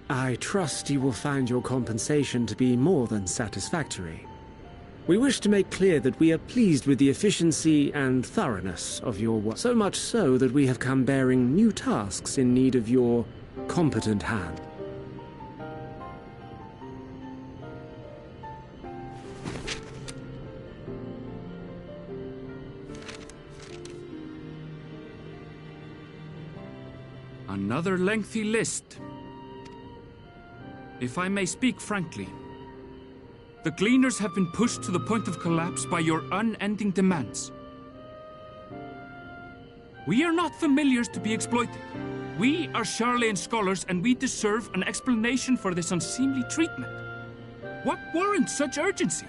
I trust you will find your compensation to be more than satisfactory. We wish to make clear that we are pleased with the efficiency and thoroughness of your work, so much so that we have come bearing new tasks in need of your competent hand. Another lengthy list. If I may speak frankly, the Gleaners have been pushed to the point of collapse by your unending demands. We are not familiars to be exploited. We are Charlayan scholars, and we deserve an explanation for this unseemly treatment. What warrants such urgency?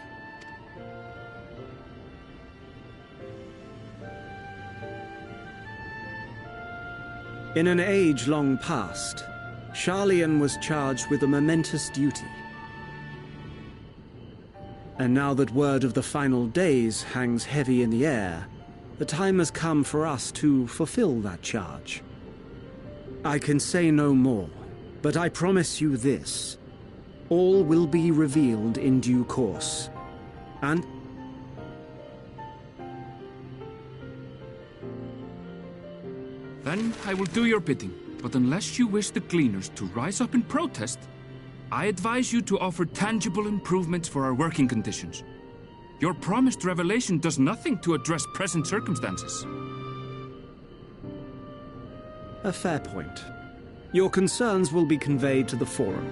In an age long past, Charlayan was charged with a momentous duty. And now that word of the final days hangs heavy in the air, the time has come for us to fulfill that charge. I can say no more, but I promise you this. All will be revealed in due course. And then I will do your bidding, but unless you wish the Gleaners to rise up in protest, I advise you to offer tangible improvements for our working conditions. Your promised revelation does nothing to address present circumstances. a fair point. Your concerns will be conveyed to the Forum.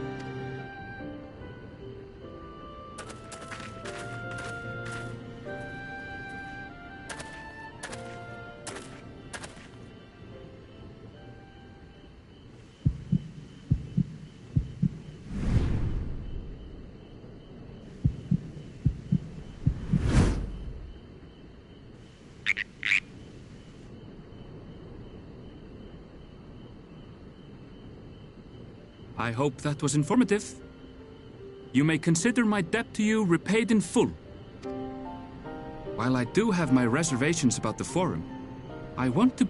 I hope that was informative. You may consider my debt to you repaid in full. While I do have my reservations about the Forum, I want to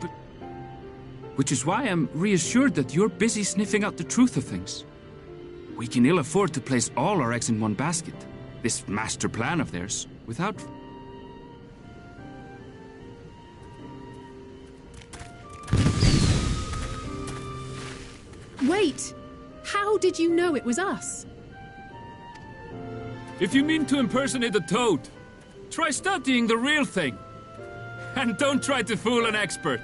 which is why I'm reassured that you're busy sniffing out the truth of things. We can ill afford to place all our eggs in one basket, this master plan of theirs, without... Wait! How did you know it was us? If you mean to impersonate a toad, try studying the real thing. And don't try to fool an expert.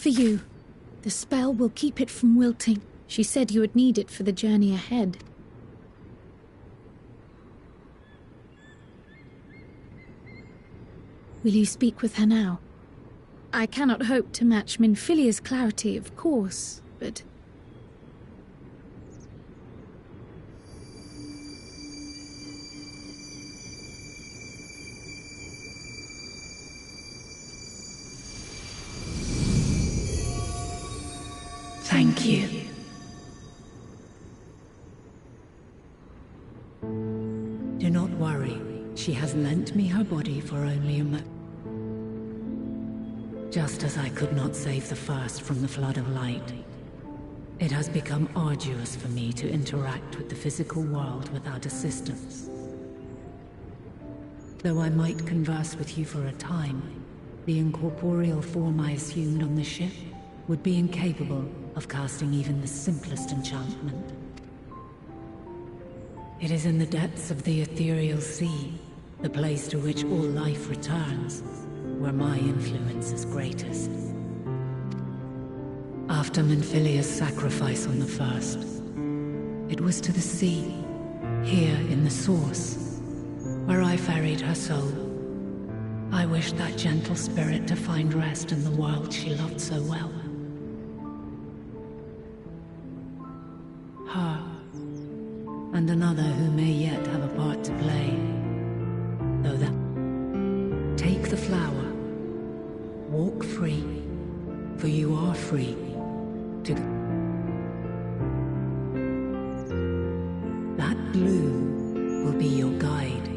for you. The spell will keep it from wilting. She said you would need it for the journey ahead. Will you speak with her now? I cannot hope to match Minfilia's clarity, of course, but... Thank you. Do not worry. She has lent me her body for only a moment. Just as I could not save the first from the flood of light, it has become arduous for me to interact with the physical world without assistance. Though I might converse with you for a time, the incorporeal form I assumed on the ship would be incapable of casting even the simplest enchantment. It is in the depths of the ethereal sea, the place to which all life returns, where my influence is greatest. After Minfilia's sacrifice on the first, it was to the sea, here in the source, where I ferried her soul. I wished that gentle spirit to find rest in the world she loved so well. Her, and another who may yet have a part to play. Though that... Take the flower. Walk free, for you are free to... That blue will be your guide,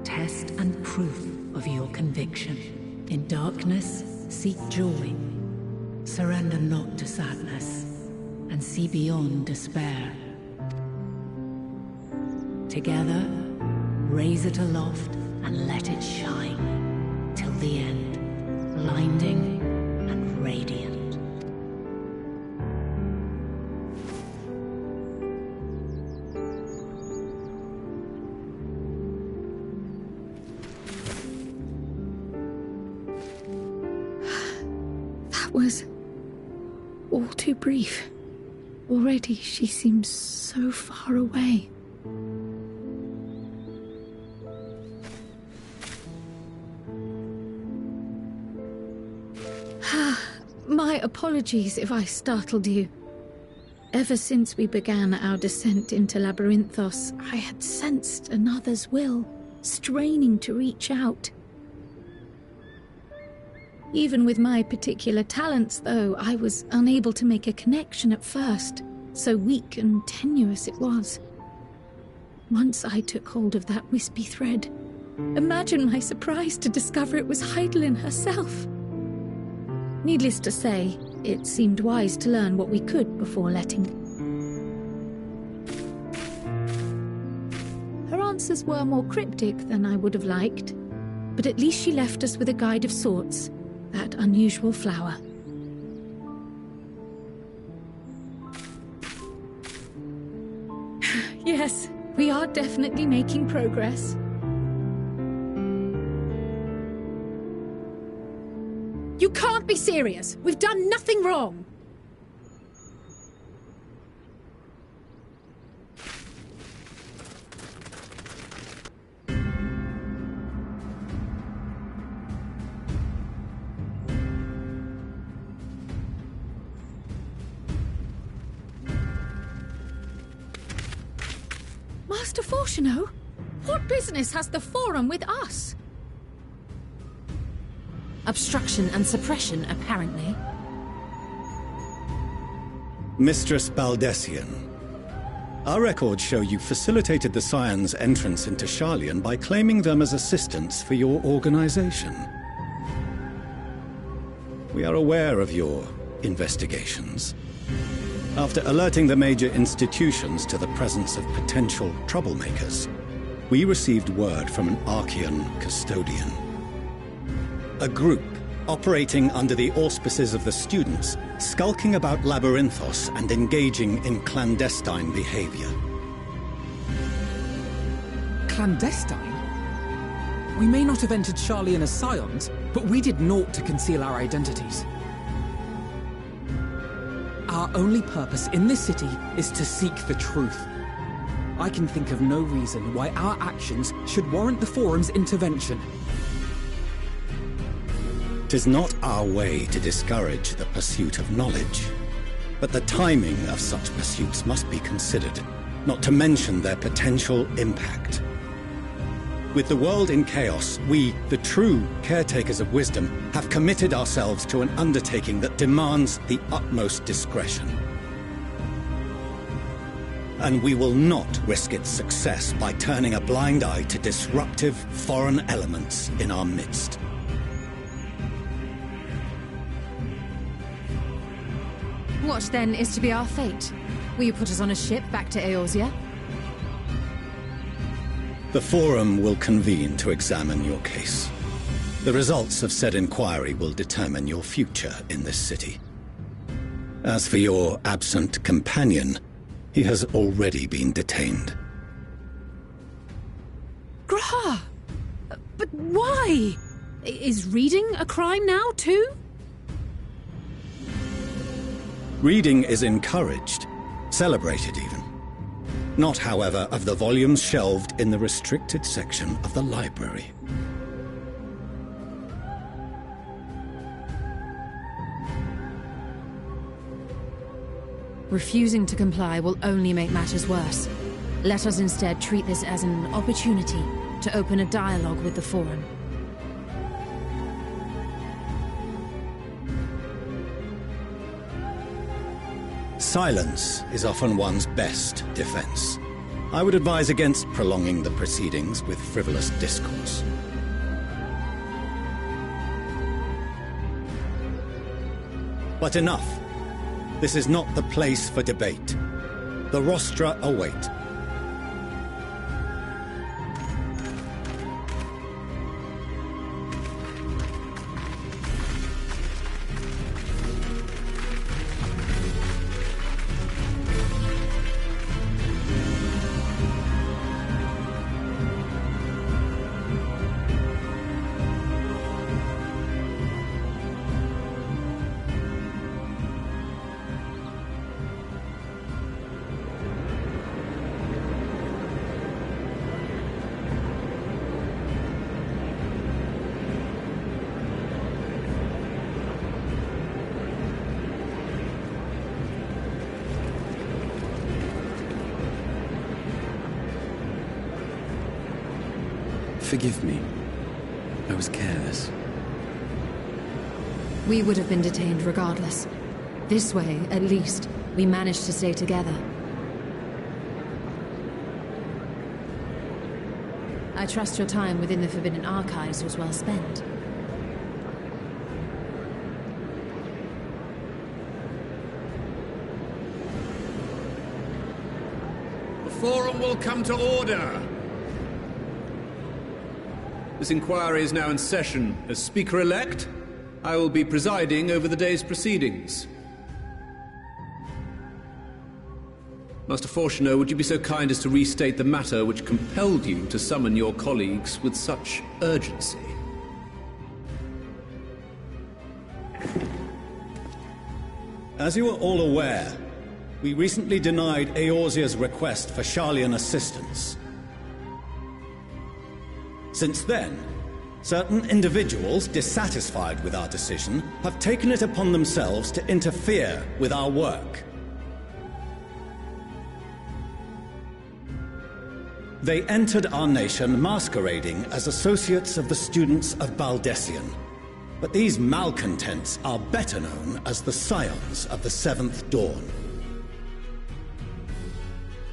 test and proof of your conviction. In darkness, seek joy. Surrender not to sadness, and see beyond despair. Together, raise it aloft and let it shine till the end, blinding and radiant. That was all too brief. Already she seems so far away. My apologies if I startled you. Ever since we began our descent into Labyrinthos, I had sensed another's will, straining to reach out. Even with my particular talents, though, I was unable to make a connection at first, so weak and tenuous it was. Once I took hold of that wispy thread, imagine my surprise to discover it was Heidelin herself. Needless to say, it seemed wise to learn what we could before letting... Her answers were more cryptic than I would have liked, but at least she left us with a guide of sorts, that unusual flower. Yes, we are definitely making progress. You can't be serious! We've done nothing wrong! Master Fortuno? What business has the Forum with us? Obstruction and suppression, apparently. Mistress Baldessian, our records show you facilitated the Scions' entrance into Sharlayan by claiming them as assistants for your organization. We are aware of your investigations. After alerting the major institutions to the presence of potential troublemakers, we received word from an Archean custodian. A group operating under the auspices of the students, skulking about Labyrinthos and engaging in clandestine behavior. Clandestine? We may not have entered Sharlayan as Scions, but we did naught to conceal our identities. Our only purpose in this city is to seek the truth. I can think of no reason why our actions should warrant the Forum's intervention. 'Tis not our way to discourage the pursuit of knowledge, but the timing of such pursuits must be considered, not to mention their potential impact. With the world in chaos, we, the true caretakers of wisdom, have committed ourselves to an undertaking that demands the utmost discretion. And we will not risk its success by turning a blind eye to disruptive foreign elements in our midst. What, then, is to be our fate? Will you put us on a ship back to Eorzea? The Forum will convene to examine your case. The results of said inquiry will determine your future in this city. As for your absent companion, he has already been detained. Graha! But why? Is reading a crime now, too? Reading is encouraged, celebrated even. Not, however, of the volumes shelved in the restricted section of the library. Refusing to comply will only make matters worse. Let us instead treat this as an opportunity to open a dialogue with the Forum. Silence is often one's best defense. I would advise against prolonging the proceedings with frivolous discourse. But enough. This is not the place for debate. The rostra await. Forgive me. I was careless. We would have been detained regardless. This way, at least, we managed to stay together. I trust your time within the Forbidden Archives was well spent. The Forum will come to order! This inquiry is now in session. As Speaker-elect, I will be presiding over the day's proceedings. Master Fortuner, would you be so kind as to restate the matter which compelled you to summon your colleagues with such urgency? As you are all aware, we recently denied Eorzea's request for Sharlayan assistance. Since then, certain individuals dissatisfied with our decision have taken it upon themselves to interfere with our work. They entered our nation masquerading as associates of the students of Baldessian. But these malcontents are better known as the Scions of the Seventh Dawn.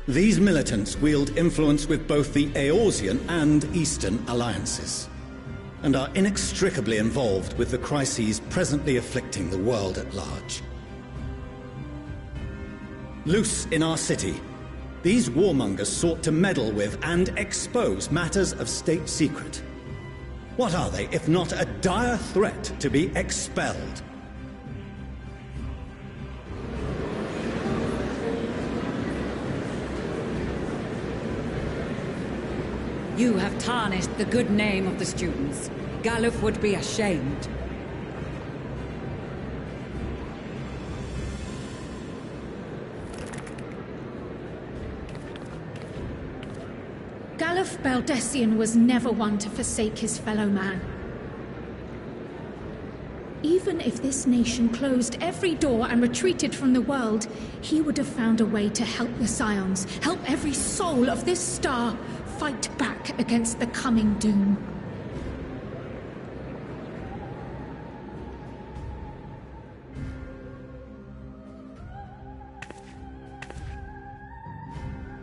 These militants wield influence with both the Eorzean and Eastern alliances, and are inextricably involved with the crises presently afflicting the world at large. Loose in our city, these warmongers sought to meddle with and expose matters of state secret. What are they, if not a dire threat to be expelled? You have tarnished the good name of the students. Galuf would be ashamed. Serf Baldessian was never one to forsake his fellow man. Even if this nation closed every door and retreated from the world, he would have found a way to help the Scions, help every soul of this star fight back against the coming doom.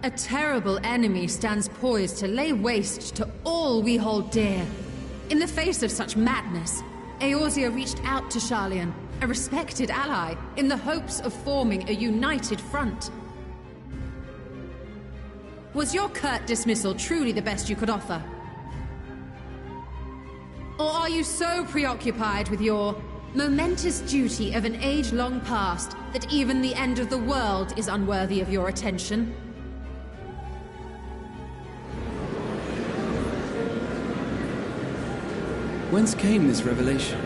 A terrible enemy stands poised to lay waste to all we hold dear. In the face of such madness, Eorzea reached out to Sharlayan, a respected ally, in the hopes of forming a united front. Was your curt dismissal truly the best you could offer? Or are you so preoccupied with your momentous duty of an age-long past that even the end of the world is unworthy of your attention? Whence came this revelation?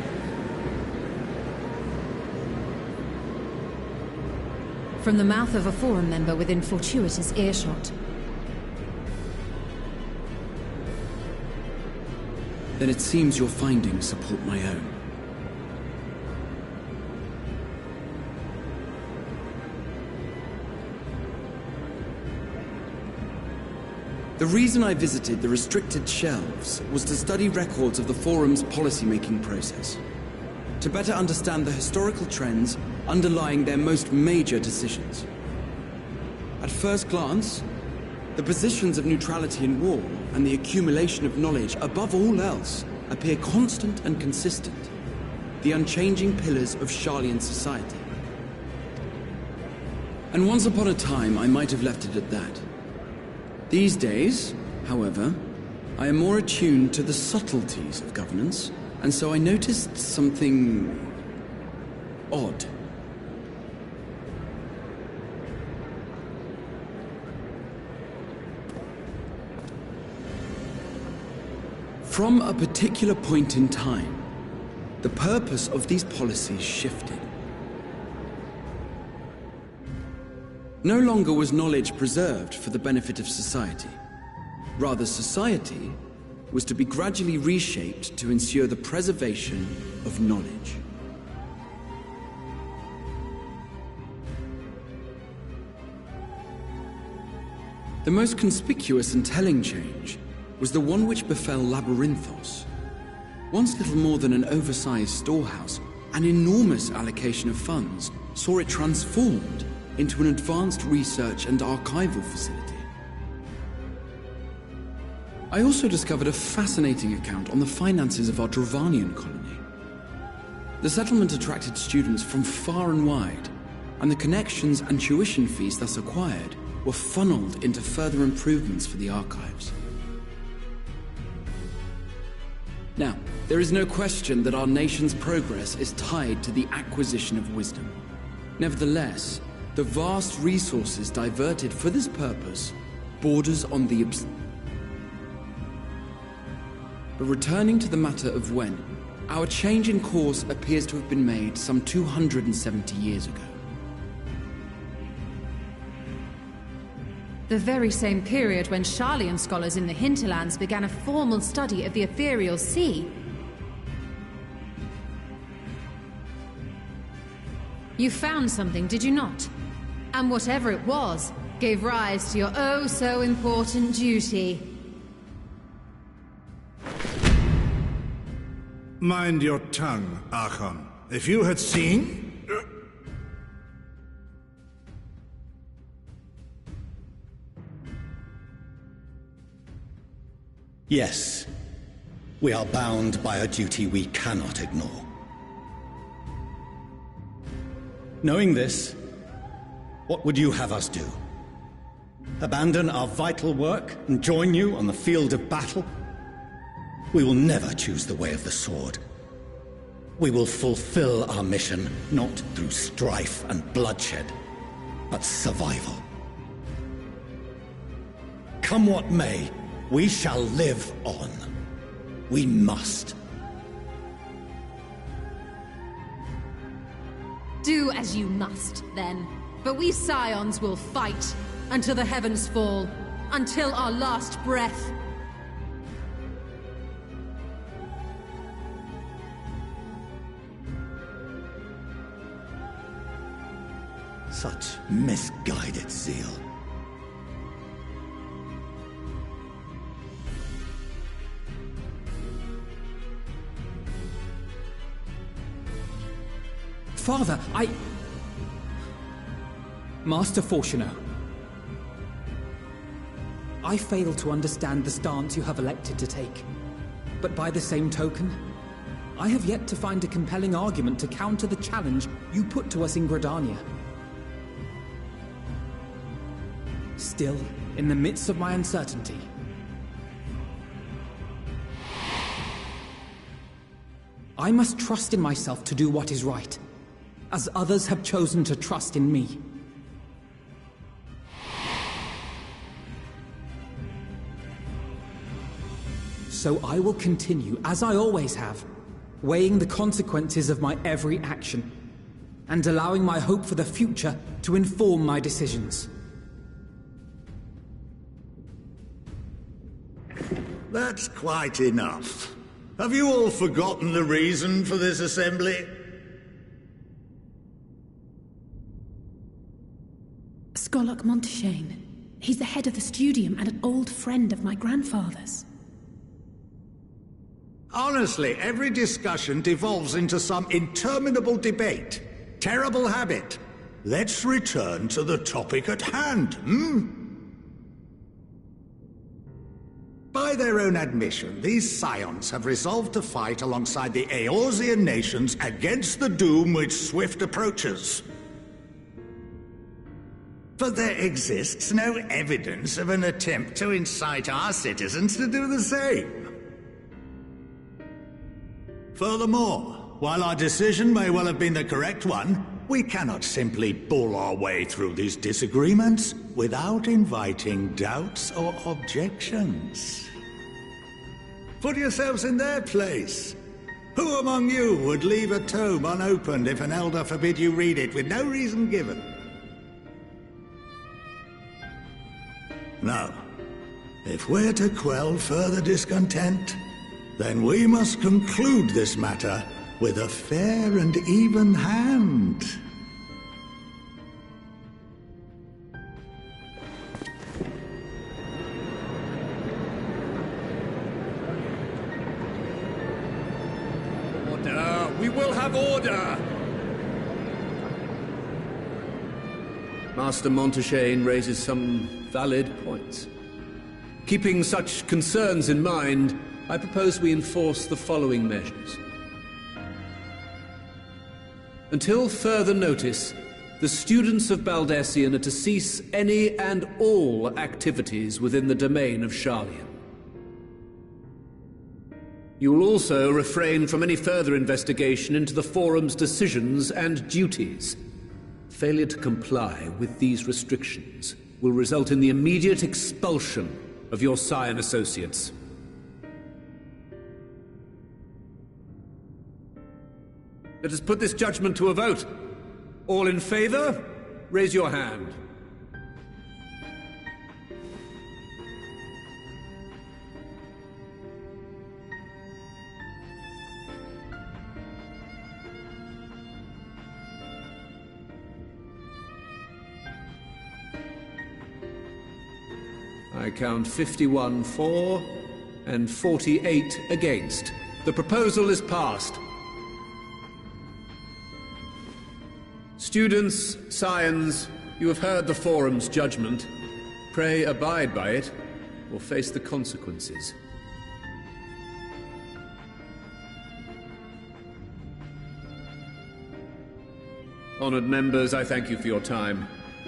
From the mouth of a Forum member within fortuitous earshot. Then it seems your findings support my own. The reason I visited the restricted shelves was to study records of the Forum's policy-making process, to better understand the historical trends underlying their most major decisions. At first glance, the positions of neutrality in war and the accumulation of knowledge above all else appear constant and consistent, the unchanging pillars of Sharlayan society. And once upon a time, I might have left it at that. These days, however, I am more attuned to the subtleties of governance, and so I noticed something odd. From a particular point in time, the purpose of these policies shifted. No longer was knowledge preserved for the benefit of society. Rather, society was to be gradually reshaped to ensure the preservation of knowledge. The most conspicuous and telling change was the one which befell Labyrinthos. Once little more than an oversized storehouse, an enormous allocation of funds saw it transformed into an advanced research and archival facility. I also discovered a fascinating account on the finances of our Dravanian colony. The settlement attracted students from far and wide, and the connections and tuition fees thus acquired were funneled into further improvements for the archives. Now, there is no question that our nation's progress is tied to the acquisition of wisdom. Nevertheless, the vast resources diverted for this purpose borders on the But returning to the matter of when, our change in course appears to have been made some 270 years ago. The very same period when Sharlayan scholars in the hinterlands began a formal study of the ethereal sea. You found something, did you not? And whatever it was, gave rise to your oh-so-important duty. Mind your tongue, Archon. If you had seen... Yes, we are bound by a duty we cannot ignore. Knowing this, what would you have us do? Abandon our vital work and join you on the field of battle? We will never choose the way of the sword. We will fulfill our mission, not through strife and bloodshed, but survival. Come what may, we shall live on. We must. Do as you must, then. But we Scions will fight until the heavens fall, until our last breath. Such misguided zeal. Father, Master Fortuno, I fail to understand the stance you have elected to take. But by the same token, I have yet to find a compelling argument to counter the challenge you put to us in Gridania. Still, in the midst of my uncertainty, I must trust in myself to do what is right, as others have chosen to trust in me. So I will continue, as I always have, weighing the consequences of my every action, and allowing my hope for the future to inform my decisions. That's quite enough. Have you all forgotten the reason for this assembly? Skolok Monteshane. He's the head of the Studium and an old friend of my grandfather's. Honestly, every discussion devolves into some interminable debate. Terrible habit. Let's return to the topic at hand, By their own admission, these scions have resolved to fight alongside the Eorzean nations against the doom which swift approaches. But there exists no evidence of an attempt to incite our citizens to do the same. Furthermore, while our decision may well have been the correct one, we cannot simply bull our way through these disagreements without inviting doubts or objections. Put yourselves in their place. Who among you would leave a tome unopened if an elder forbid you read it with no reason given? No. If we're to quell further discontent, then we must conclude this matter with a fair and even hand. Order! We will have order! Master Monteshane raises some valid points. Keeping such concerns in mind, I propose we enforce the following measures. Until further notice, the students of Baldessian are to cease any and all activities within the domain of Sharlayan. You will also refrain from any further investigation into the Forum's decisions and duties. Failure to comply with these restrictions will result in the immediate expulsion of your Scion associates. Let us put this judgment to a vote. All in favor, raise your hand. I count 51 for and 48 against. The proposal is passed. Students, scions, you have heard the Forum's judgment. Pray abide by it, or face the consequences. Honored members, I thank you for your time.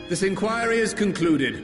This inquiry is concluded.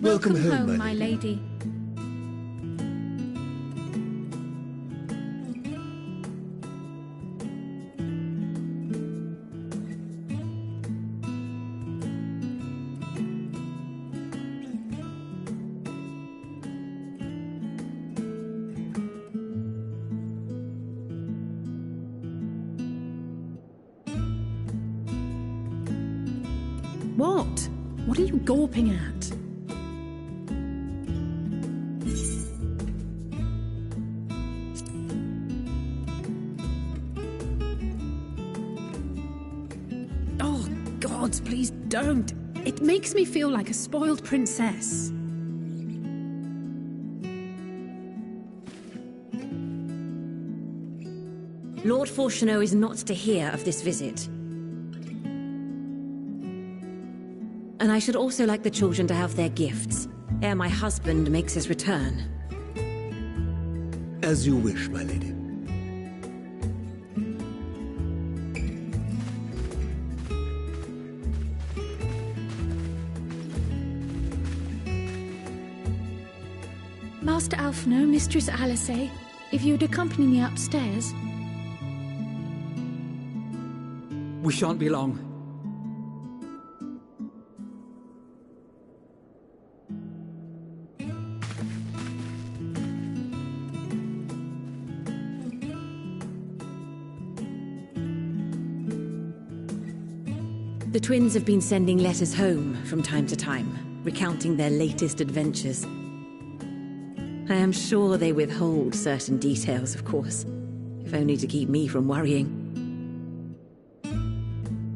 Welcome home, my lady. What? What are you gawping at? Gods, please don't. It makes me feel like a spoiled princess. Lord Fortuneau is not to hear of this visit. And I should also like the children to have their gifts, ere my husband makes his return. As you wish, my lady. Master Alphino, Mistress Alice, if you'd accompany me upstairs. We shan't be long. The twins have been sending letters home from time to time, recounting their latest adventures. I am sure they withhold certain details, of course, if only to keep me from worrying.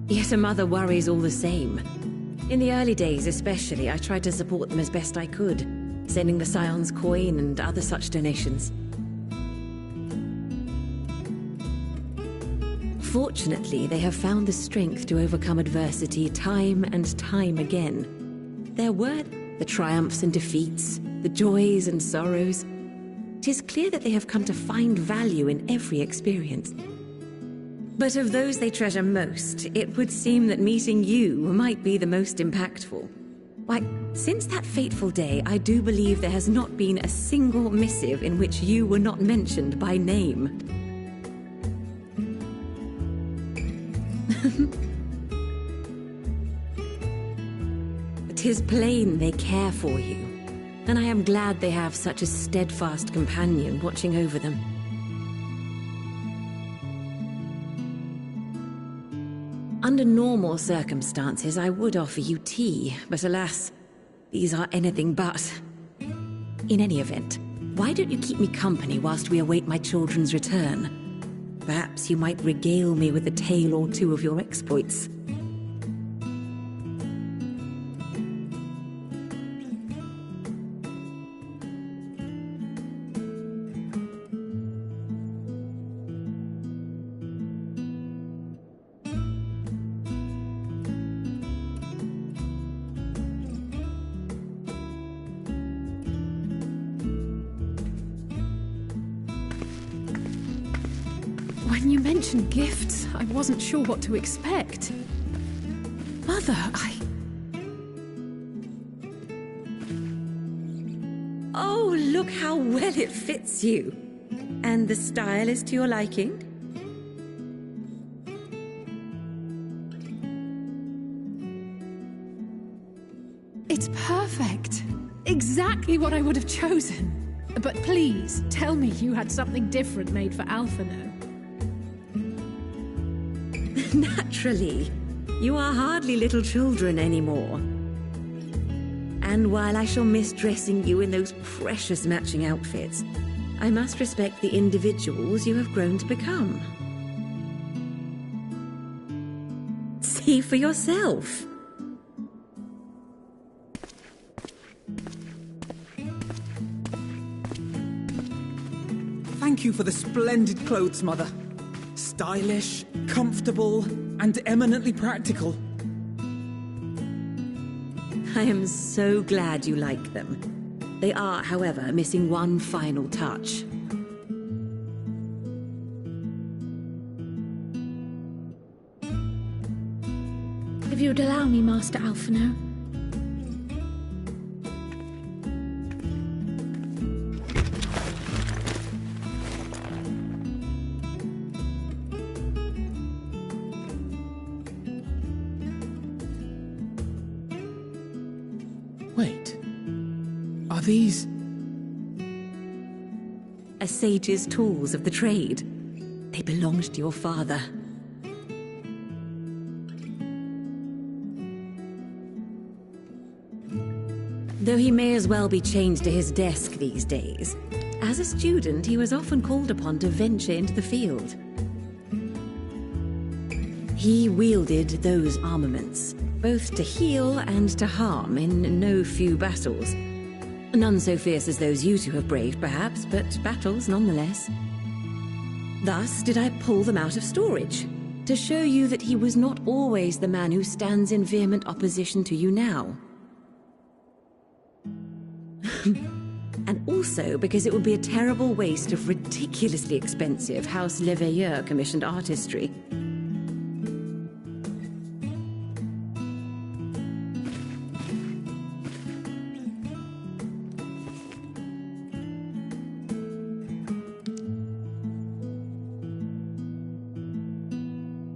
Yet a mother worries all the same. In the early days especially, I tried to support them as best I could, sending the Scion's coin and other such donations. Fortunately, they have found the strength to overcome adversity time and time again. There were the triumphs and defeats, the joys and sorrows. 'Tis clear that they have come to find value in every experience. But of those they treasure most, it would seem that meeting you might be the most impactful. Why, since that fateful day, I do believe there has not been a single missive in which you were not mentioned by name. 'Tis plain they care for you, and I am glad they have such a steadfast companion watching over them. Under normal circumstances, I would offer you tea, but alas, these are anything but. In any event, why don't you keep me company whilst we await my children's return? Perhaps you might regale me with a tale or two of your exploits. When you mentioned gifts, I wasn't sure what to expect. Mother, Oh, look how well it fits you. And the style is to your liking? It's perfect. Exactly what I would have chosen. But please, tell me you had something different made for Alphino. Naturally. You are hardly little children anymore. And while I shall miss dressing you in those precious matching outfits, I must respect the individuals you have grown to become. See for yourself. Thank you for the splendid clothes, Mother. Stylish, comfortable, and eminently practical. I am so glad you like them. They are, however, missing one final touch. If you would allow me, Master Alphino. Wait. Are these... A sage's tools of the trade. They belonged to your father. Though he may as well be chained to his desk these days, as a student he was often called upon to venture into the field. He wielded those armaments, both to heal and to harm in no few battles. None so fierce as those you two have braved, perhaps, but battles nonetheless. Thus did I pull them out of storage, to show you that he was not always the man who stands in vehement opposition to you now. And also because it would be a terrible waste of ridiculously expensive House Leveilleur commissioned artistry.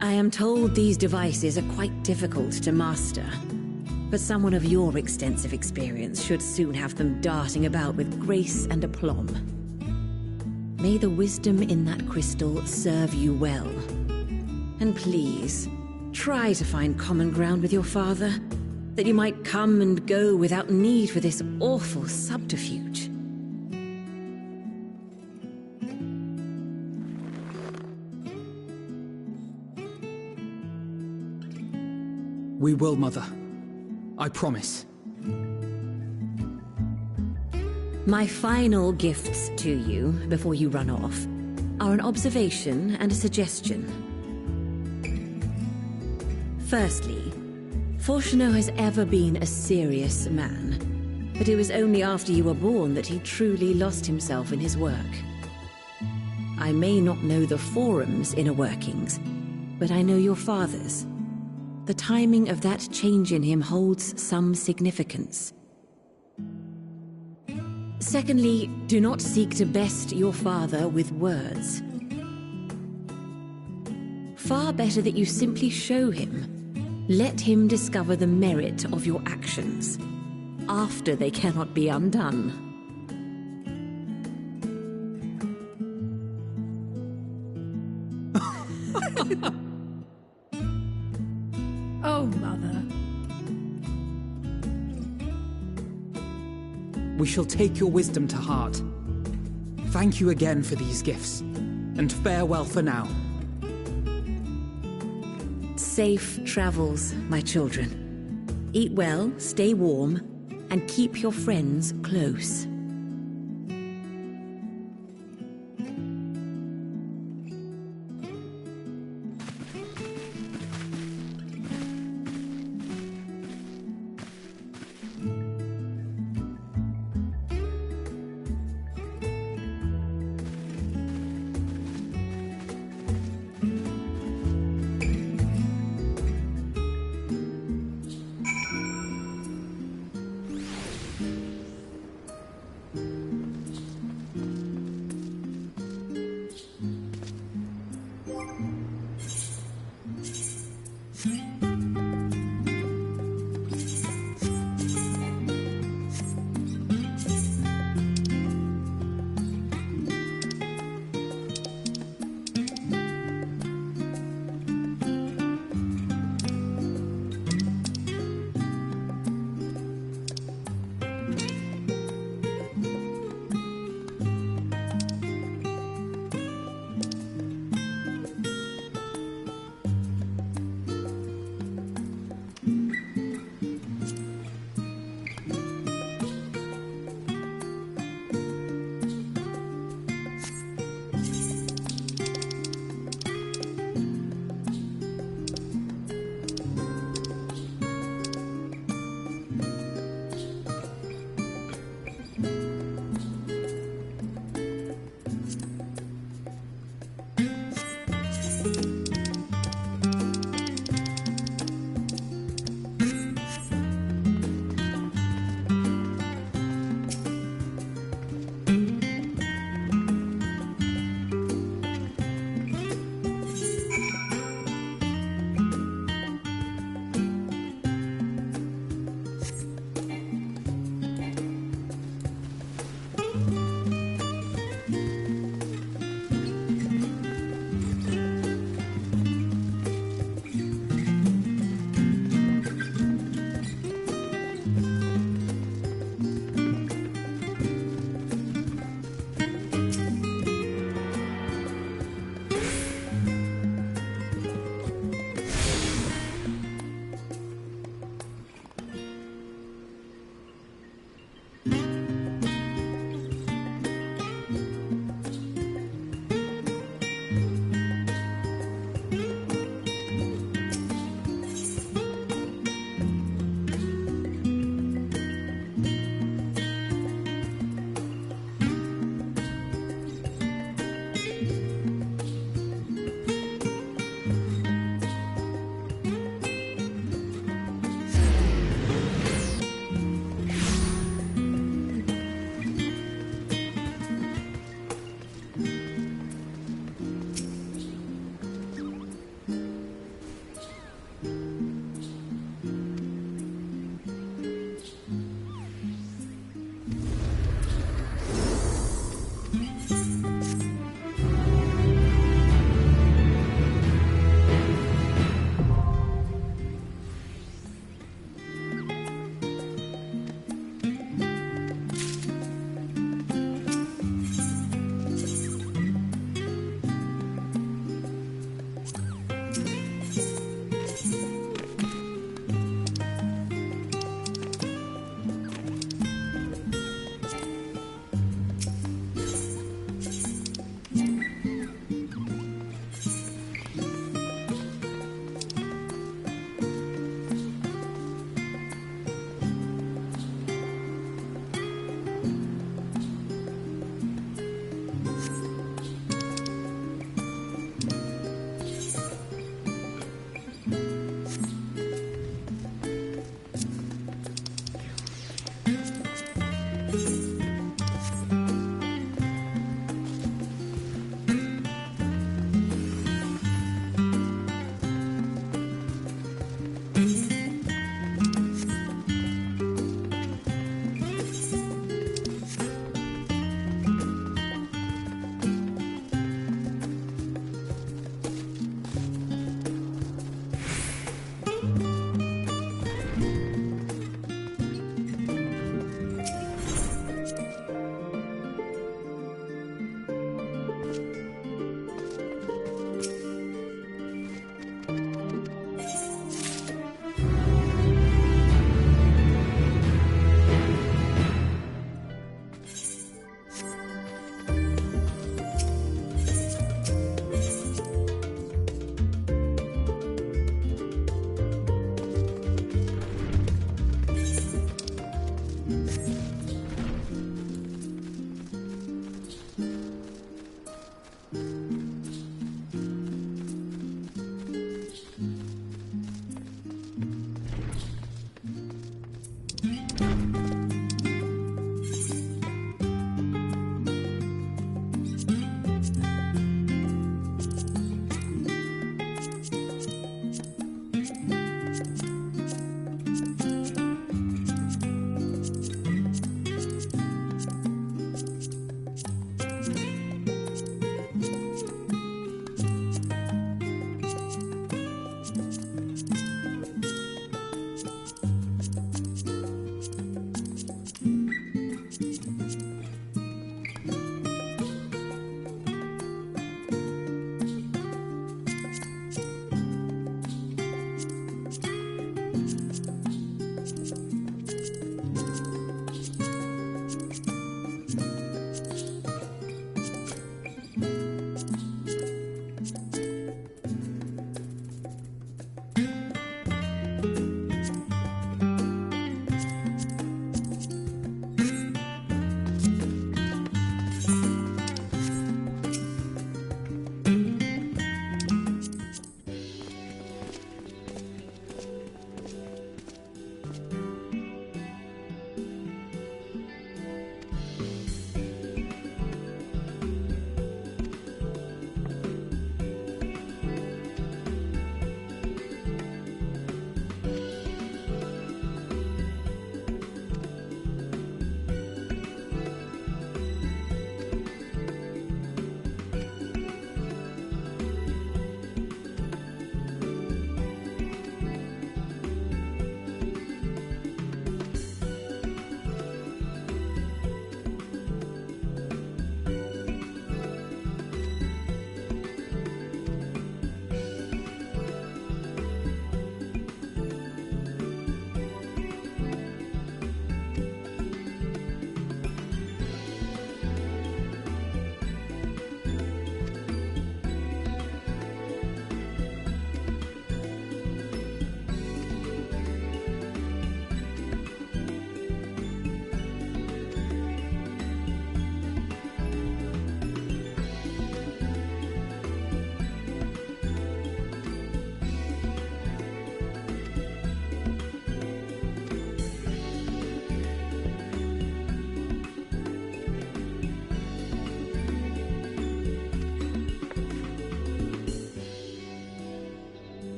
I am told these devices are quite difficult to master. But someone of your extensive experience should soon have them darting about with grace and aplomb. May the wisdom in that crystal serve you well. And please, try to find common ground with your father, that you might come and go without need for this awful subterfuge. We will, Mother. I promise. My final gifts to you, before you run off, are an observation and a suggestion. Firstly, Fortunato has ever been a serious man, but it was only after you were born that he truly lost himself in his work. I may not know the Forum's inner workings, but I know your father's. The timing of that change in him holds some significance. Secondly, do not seek to best your father with words. Far better that you simply show him. Let him discover the merit of your actions, after they cannot be undone. Oh, Mother. We shall take your wisdom to heart. Thank you again for these gifts, and farewell for now. Safe travels, my children. Eat well, stay warm, and keep your friends close.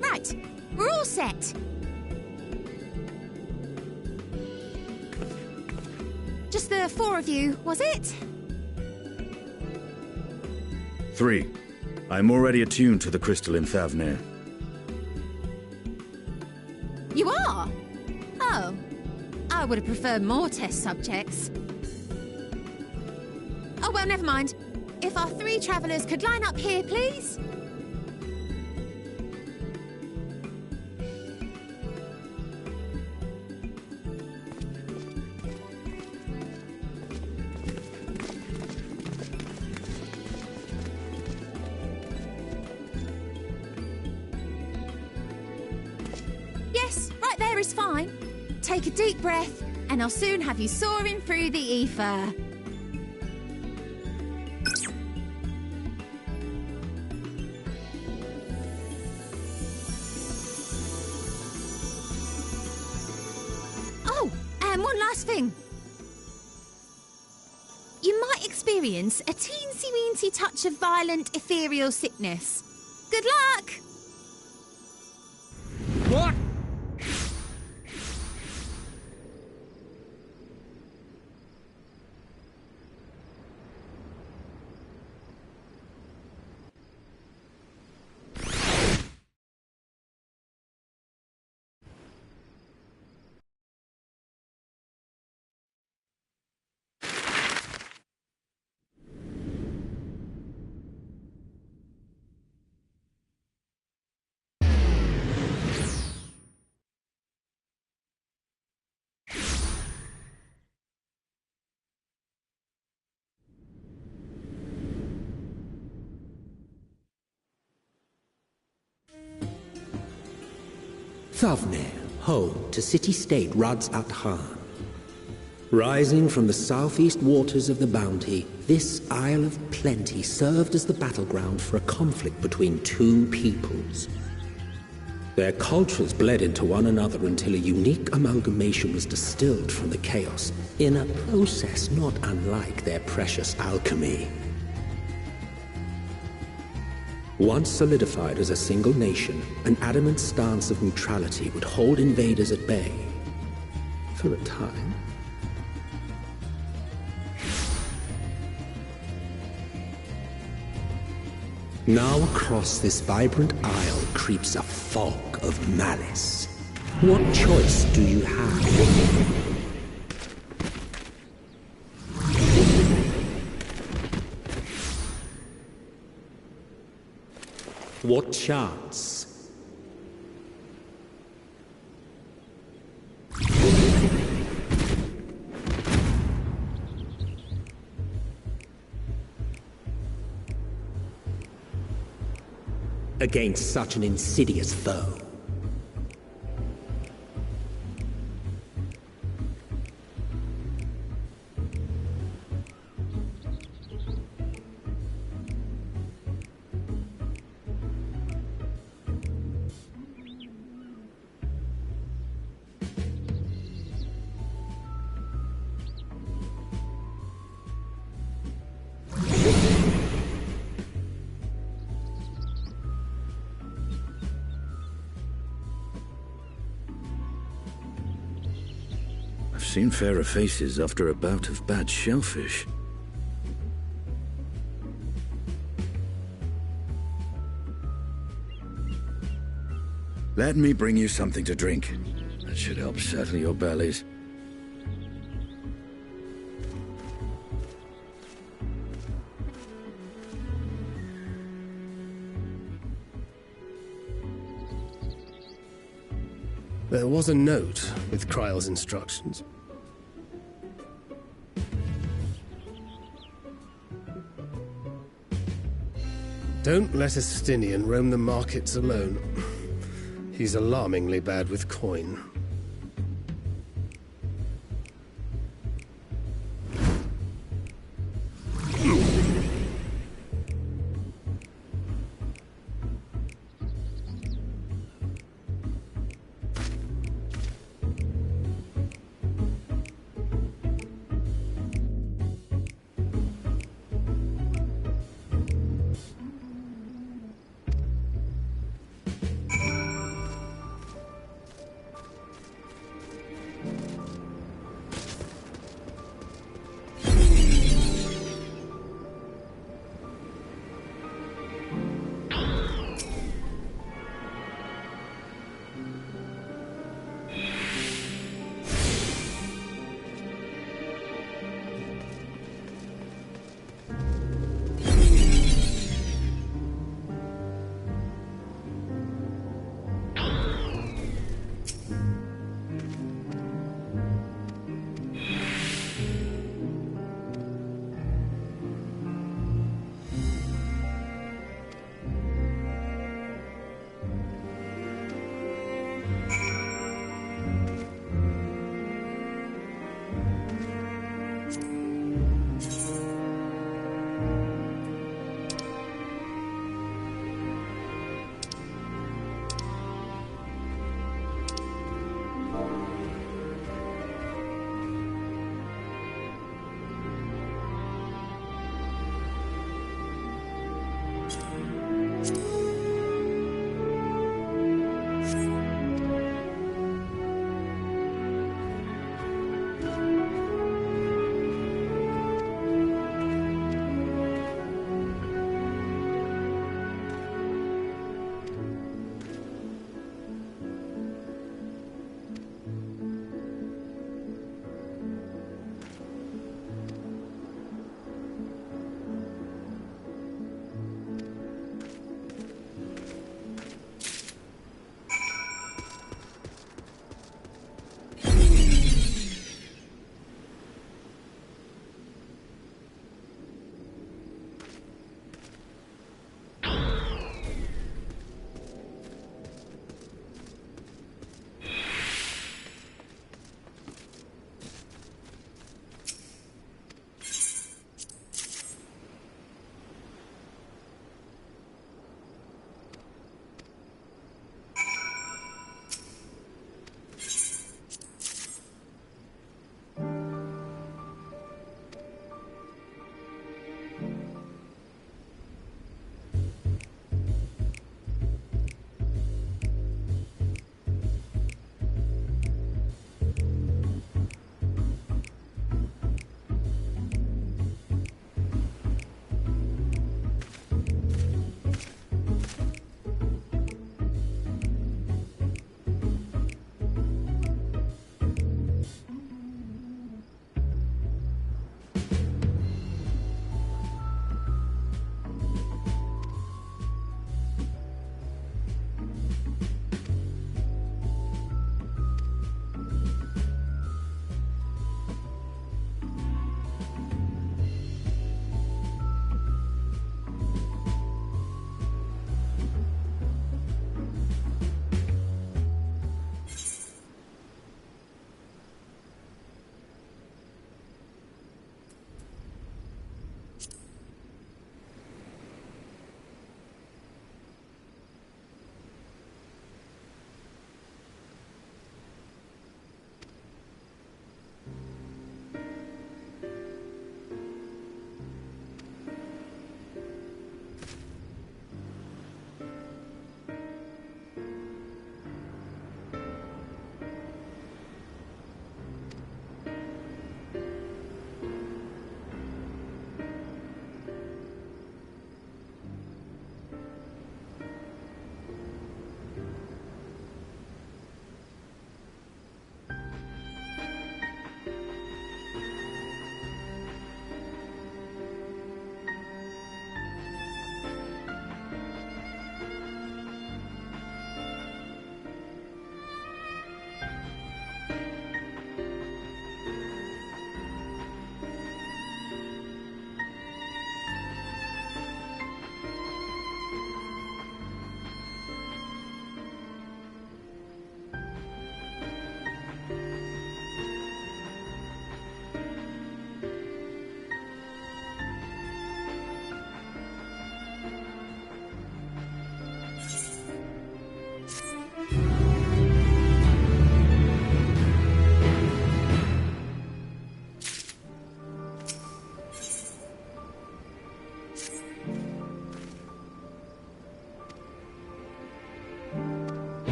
Right, we're all set. Just the four of you, was it? 3. I'm already attuned to the crystalline Thavnir. You are? Oh. I would have preferred more test subjects. Oh, well, never mind. If our 3 travelers could line up here, please? Yes, right there is fine. Take a deep breath, and I'll soon have you soaring through the ether. Oh, and one last thing. You might experience a teensy-weensy touch of violent ethereal sickness. Good luck! What? Thavnir, home to city-state Rads at Han. Rising from the southeast waters of the Bounty, this Isle of Plenty served as the battleground for a conflict between 2 peoples. Their cultures bled into one another until a unique amalgamation was distilled from the chaos, in a process not unlike their precious alchemy. Once solidified as a single nation, an adamant stance of neutrality would hold invaders at bay. For a time. Now across this vibrant isle creeps a fog of malice. What choice do you have? What chance? Against such an insidious foe. Seen fairer faces after a bout of bad shellfish. Let me bring you something to drink. That should help settle your bellies. There was a note with Kryle's instructions. Don't let a Stinian roam the markets alone. He's alarmingly bad with coin.